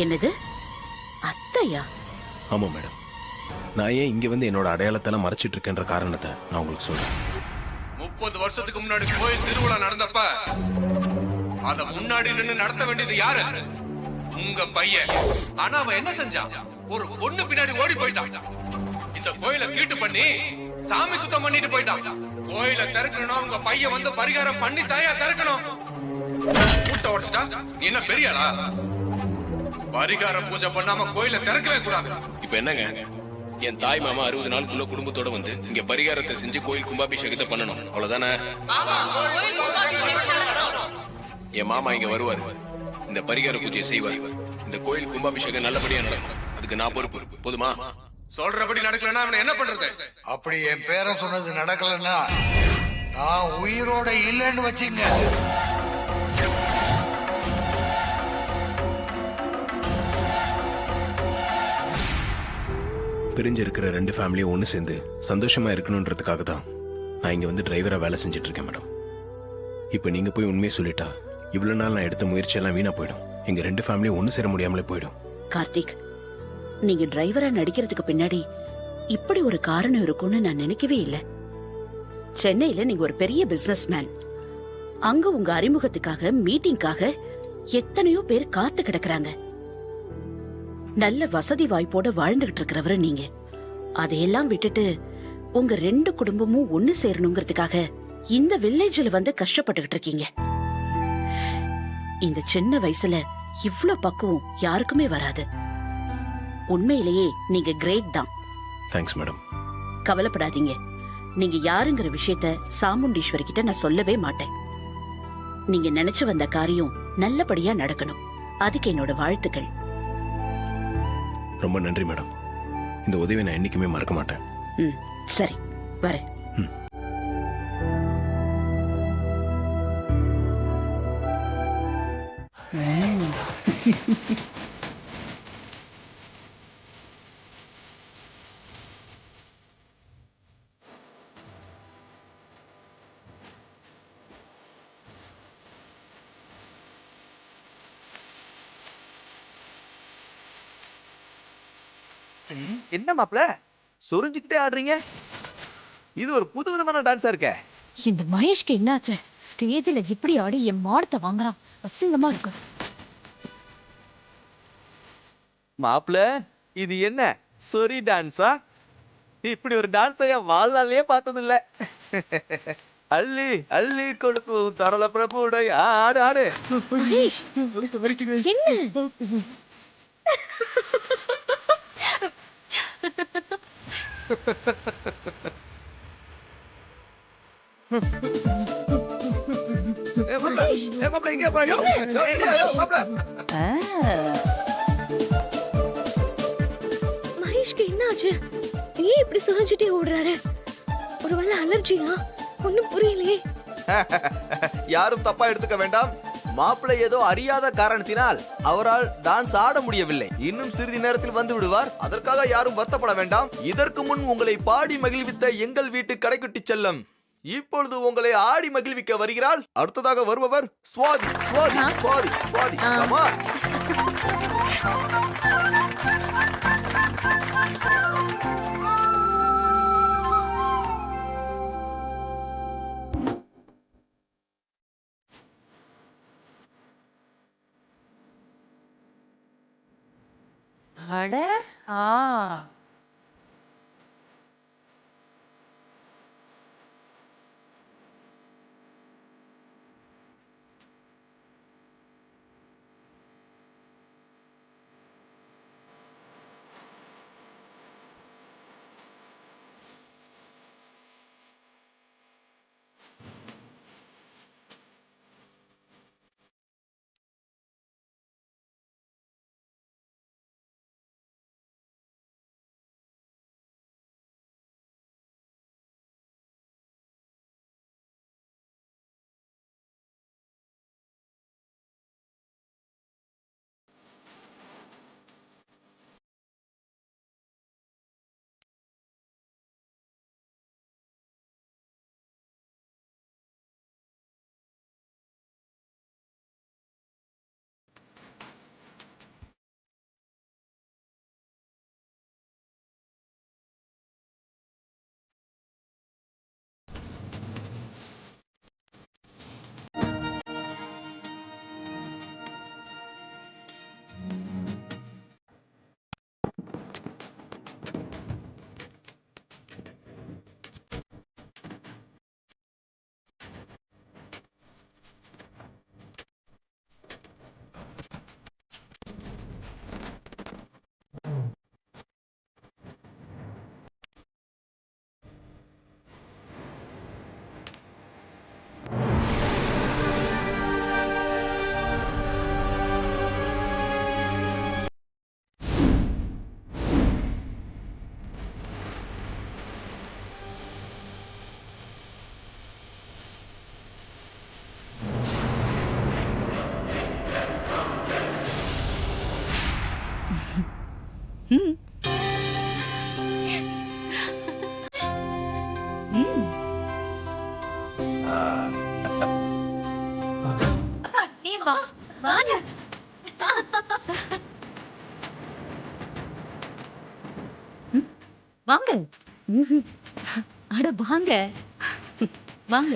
என்னது அத்தையா? ஆமா மேடம். நான் ஏன் இங்க வந்து என்னோட அடையாளத்தெல்லாம் மறைச்சிட்டு இருக்கேன்ற காரணத்தை நான் உங்களுக்கு சொல்றேன். 30 வருஷத்துக்கு முன்னாடி கோயில் திருவிழா நடந்தப்ப அத முன்னாடி நின்று நடத்த வேண்டியது யாரு? உங்க பையன். ஆனா அவன் என்ன செஞ்சான்? ஒரு பொண்ணு பின்னாடி ஓடி போயிட்டான். இந்த கோயிலை தீட்டு பண்ணி சாமி சுத்தம் பண்ணிட்டு போயிட்டான். கோயிலை திறக்கணும், உங்க பையன் வந்து பரிகாரம் பண்ணி தாயா திறக்கணும். கூட்ட உடைச்சிட்டா என்ன பெரியாளா? பரிகாரம் பூஜை பண்ணாம கோயிலை திறக்கவே கூடாது. இப்ப என்னங்க, என் தாய் மாமா 60 நாளுக்குள்ள குடும்பத்தோட வந்து இங்க பரிகாரத்தை செஞ்சு கோயில் கும்பாபிஷேகத்தை பண்ணணும், அவ்வளவுதானே? என் மாமா இங்க வருவாரு, இந்த பரிகார பூஜையை செய்வார், இந்த கோயில் கும்பாபிஷேகம் நல்லபடியா நடக்கும். அதுக்கு நான் பொறுப்பு. போதுமா? சொல்றபடி நடக்கலன்னா அவனை என்ன பண்றது? அப்படி என் பேரை சொன்னது நடக்கலன்னா நான் உயிரோட இல்லைன்னு வச்சுங்க. பிரிஞ்சு இருக்கிற 2 ஃபேமிலியும் ஒண்ணு சேர்ந்து சந்தோஷமா இருக்கணும்ன்றதுக்காக தான் நான் இங்க வந்து டிரைவரா வேலை செஞ்சுட்டு இருக்கேன் மேடம். இப்ப நீங்க போய் உண்மையை சொல்லிட்டா இவ்வளவு நாள் நான் எடுத்த முயற்சி எல்லாம் வீணா போயிடும். எங்க 2 ஃபேமிலியும் ஒண்ணு சேர முடியாமலே போயிடும். கார்த்திக், நீங்க டிரைவரா நடிக்கிறதுக்கு பின்னாடி இப்படி ஒரு காரணம் இருக்கும்னு நான் நினைக்கவே இல்லை. சென்னையில நீங்க ஒரு பெரிய பிசினஸ் மேன். அங்க உங்க அறிமுகத்துக்காக மீட்டிங்காக எத்தனையோ பேர் காத்து கிடக்குறாங்க. நல்ல வசதி வாய்ப்போட வாழ்ந்துகிட்டு இருக்கிறவரு நீங்க. அதையெல்லாம் விட்டுட்டு உங்க 2 குடும்பமும் ஒண்ணு சேரணுங்கிறதுக்காக இந்த வில்லேஜ்ல வந்து கஷ்டப்பட்டுகிட்டு இருக்கீங்க. இந்த சின்ன வயசுல இவ்ளோ பக்குவம் யாருக்குமே வராது. உண்மையிலேயே நீங்க கிரேட் தான். Thanks madam. கவலைப்படாதீங்க. நீங்க யாருங்கிற விஷயத்த சாமுண்டீஸ்வரி கிட்ட நான் சொல்லவே மாட்டேன். நீங்க நினைச்சு வந்த காரியம் நல்லபடியா நடக்கணும். அதுக்கு என்னோட வாழ்த்துக்கள். ரொம்ப நன்றி மேடம். இந்த உதவியை நான் என்னைக்குமே மறக்க மாட்டேன். சரி, வரேன். என்ன மாப்ள சொரிஞ்சுக்கிட்டே ஆடுறீங்க? இது ஒரு புது விதமான டான்ஸா இருக்கே. இந்த மகேஷ்க்கு என்னாச்சு? ஸ்டேஜ்ல இப்படி ஆடி என் மாடத்தை வாங்குறான். அசிங்கமா இருக்கு. மாப்ள, இது என்ன சொரி டான்ஸா? இப்படி ஒரு டான்ஸை என் வாழ்நாளையே பார்த்தது இல்ல. அள்ளி அள்ளி கொடுக்கும் தரல பிரபுடைய ஆடு ஆடு. மகேஷ், என்ன? மகேஷ்க்கு என்ன ஆச்சு? ஏன் இப்படி சுரஞ்சிட்டே ஓடுறாரு? ஒருவேளை அலர்ஜியா? ஒண்ணும் புரியலையே. யாரும் தப்பா எடுத்துக்க வேண்டாம். மாப்பிள்ளை ஏதோ அறியாத காரணத்தினால் அவரால் டான்ஸ் ஆட முடியவில்லை. இன்னும் சிறிது நேரத்தில் வந்து விடுவார். அதற்காக யாரும் வருத்தப்பட வேண்டாம். இதற்கு முன் உங்களை பாடி மகிழ்வித்த எங்கள் வீட்டு கடைக்குட்டி செல்லம் இப்பொழுது உங்களை ஆடி மகிழ்விக்க வருகிறாள். அடுத்ததாக வருபவர் சுவாதி. சுவாதி சுவாதி சுவாதி. ஆமா. அட ஆ நீ வா வாங்க வாங்க அட வாங்க வாங்க